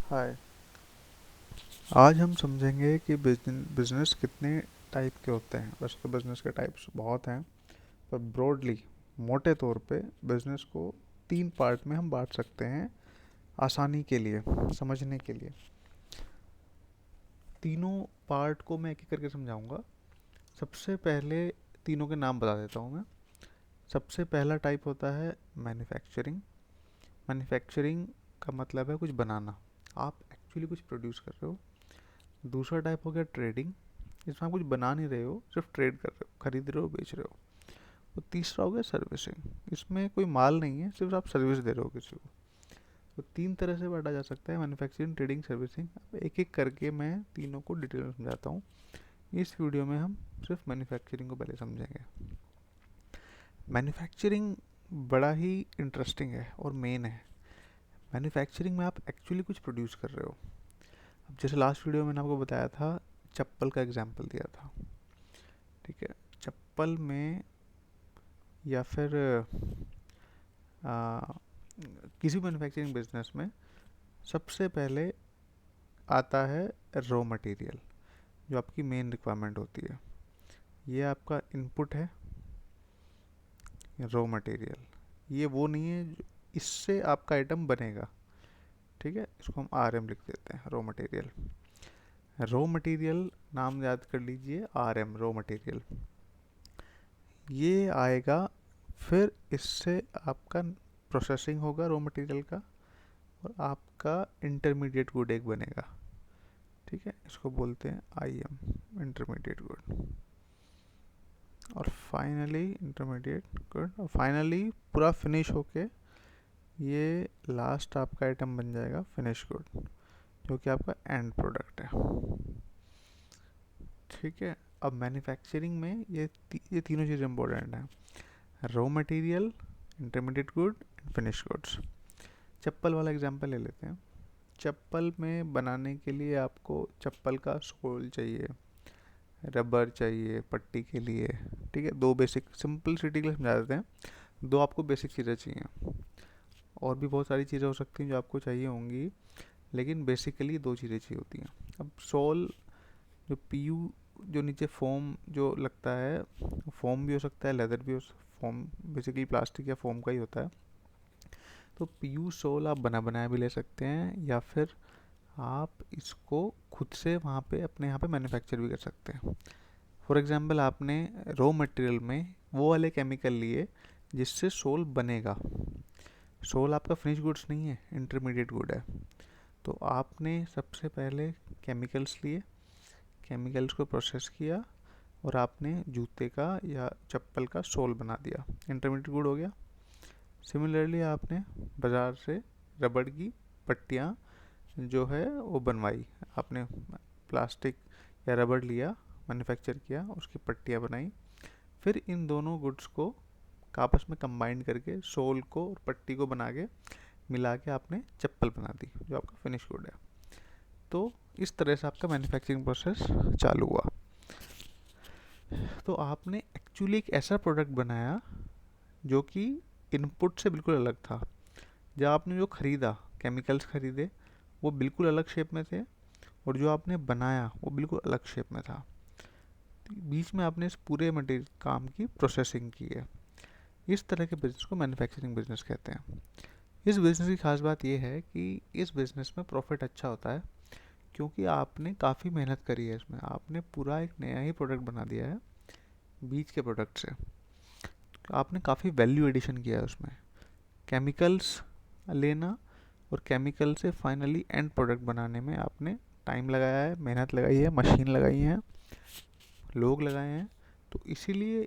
हाय। आज हम समझेंगे कि बिजनेस कितने टाइप के होते हैं। वैसे तो बिजनेस के टाइप्स बहुत हैं, पर ब्रॉडली मोटे तौर पे बिजनेस को 3 पार्ट में हम बांट सकते हैं आसानी के लिए, समझने के लिए। तीनों पार्ट को मैं एक एक करके समझाऊंगा। सबसे पहले तीनों के नाम बता देता हूँ मैं। सबसे पहला टाइप होता है मैन्युफैक्चरिंग। मैन्युफैक्चरिंग का मतलब है कुछ बनाना, आप एक्चुअली कुछ प्रोड्यूस कर रहे हो। दूसरा टाइप हो गया ट्रेडिंग, इसमें आप कुछ बना नहीं रहे हो, सिर्फ ट्रेड कर रहे हो, खरीद रहे हो, बेच रहे हो। और तीसरा हो गया सर्विसिंग, इसमें कोई माल नहीं है, सिर्फ आप सर्विस दे रहे हो किसी को। तो 3 तरह से बांटा जा सकता है, मैन्युफैक्चरिंग, ट्रेडिंग, सर्विसिंग। अब एक एक करके मैं तीनों को डिटेल में समझाता हूँ। इस वीडियो में हम सिर्फ मैन्युफैक्चरिंग को पहले समझेंगे। मैन्युफैक्चरिंग बड़ा ही इंटरेस्टिंग है और मेन है। मैन्युफैक्चरिंग में आप एक्चुअली कुछ प्रोड्यूस कर रहे हो। अब जैसे लास्ट वीडियो में मैंने आपको बताया था, चप्पल का एग्जाम्पल दिया था, ठीक है। चप्पल में या फिर आ, किसी मैन्युफैक्चरिंग बिजनेस में सबसे पहले आता है रॉ मटेरियल, जो आपकी मेन रिक्वायरमेंट होती है। ये आपका इनपुट है, रॉ मटेरियल। ये वो नहीं है इससे आपका आइटम बनेगा, ठीक है। इसको हम आर एम लिख देते हैं, रॉ मटेरियल। रॉ मटेरियल नाम याद कर लीजिए, आर एम, रॉ मटेरियल। ये आएगा, फिर इससे आपका प्रोसेसिंग होगा रॉ मटेरियल का, और आपका इंटरमीडिएट गुड एक बनेगा, ठीक है। इसको बोलते हैं आई एम, इंटरमीडिएट गुड। और फाइनली इंटरमीडिएट गुड, और फाइनली पूरा फिनिश होके ये लास्ट आपका आइटम बन जाएगा फिनिश गुड, जो कि आपका एंड प्रोडक्ट है, ठीक है। अब मैन्युफैक्चरिंग में ये तीनों चीज़ें इंपॉर्टेंट हैं, raw material, intermediate good and finish goods. चप्पल वाला एग्जांपल ले लेते हैं। चप्पल में बनाने के लिए आपको चप्पल का सोल चाहिए, रबर चाहिए पट्टी के लिए, ठीक है। दो बेसिक, सिंपलिसिटी के लिए समझा देते हैं, दो आपको बेसिक चीज़ें चाहिए। और भी बहुत सारी चीज़ें हो सकती हैं जो आपको चाहिए होंगी, लेकिन बेसिकली दो चीज़ें चाहिए होती हैं। अब सोल, जो पीयू, जो नीचे फोम जो लगता है, फोम भी हो सकता है, लेदर भी हो, फोम बेसिकली प्लास्टिक या फोम का ही होता है। तो पीयू सोल आप बना बनाया भी ले सकते हैं, या फिर आप इसको खुद से वहाँ पे अपने यहाँ पे मैन्युफैक्चर भी कर सकते हैं। फॉर एग्जांपल, आपने रॉ मटेरियल में वो वाले केमिकल लिए जिससे सोल बनेगा। सोल आपका फिनिश गुड्स नहीं है, इंटरमीडिएट गुड है। तो आपने सबसे पहले केमिकल्स लिए, केमिकल्स को प्रोसेस किया, और आपने जूते का या चप्पल का सोल बना दिया, इंटरमीडिएट गुड हो गया। सिमिलरली आपने बाज़ार से रबड़ की पट्टियाँ जो है वो बनवाई, आपने प्लास्टिक या रबड़ लिया, मैन्युफैक्चर किया, उसकी पट्टियाँ बनाई। फिर इन दोनों गुड्स को आपस में कंबाइन करके सोल को और पट्टी को बना के मिला के आपने चप्पल बना दी, जो आपका फिनिश गुड है। तो इस तरह से आपका मैन्युफैक्चरिंग प्रोसेस चालू हुआ। तो आपने एक्चुअली एक ऐसा प्रोडक्ट बनाया जो कि इनपुट से बिल्कुल अलग था। जब आपने जो ख़रीदा, केमिकल्स ख़रीदे, वो बिल्कुल अलग शेप में थे, और जो आपने बनाया वो बिल्कुल अलग शेप में था। बीच में आपने इस पूरे मटेरियल काम की प्रोसेसिंग की है। इस तरह के बिजनेस को मैन्युफैक्चरिंग बिजनेस कहते हैं। इस बिज़नेस की खास बात यह है कि इस बिज़नेस में प्रॉफिट अच्छा होता है, क्योंकि आपने काफ़ी मेहनत करी है इसमें, आपने पूरा एक नया ही प्रोडक्ट बना दिया है बीच के प्रोडक्ट से। आपने काफ़ी वैल्यू एडिशन किया है उसमें, केमिकल्स लेना और केमिकल से फाइनली एंड प्रोडक्ट बनाने में आपने टाइम लगाया है, मेहनत लगाई है, मशीन लगाई है, लोग लगाए हैं। तो इसीलिए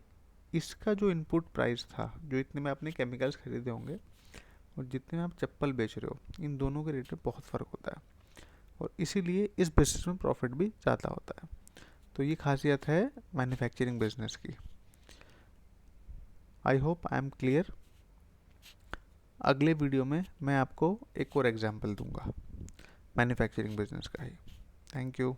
इसका जो इनपुट प्राइस था, जो इतने में आपने केमिकल्स खरीदे होंगे और जितने में आप चप्पल बेच रहे हो, इन दोनों के रेट में बहुत फ़र्क होता है, और इसीलिए इस बिजनेस में प्रॉफिट भी ज़्यादा होता है। तो ये खासियत है मैन्युफैक्चरिंग बिजनेस की। I hope I am clear. अगले वीडियो में मैं आपको एक और एग्जांपल दूंगा मैन्युफैक्चरिंग बिजनेस का ही। Thank you.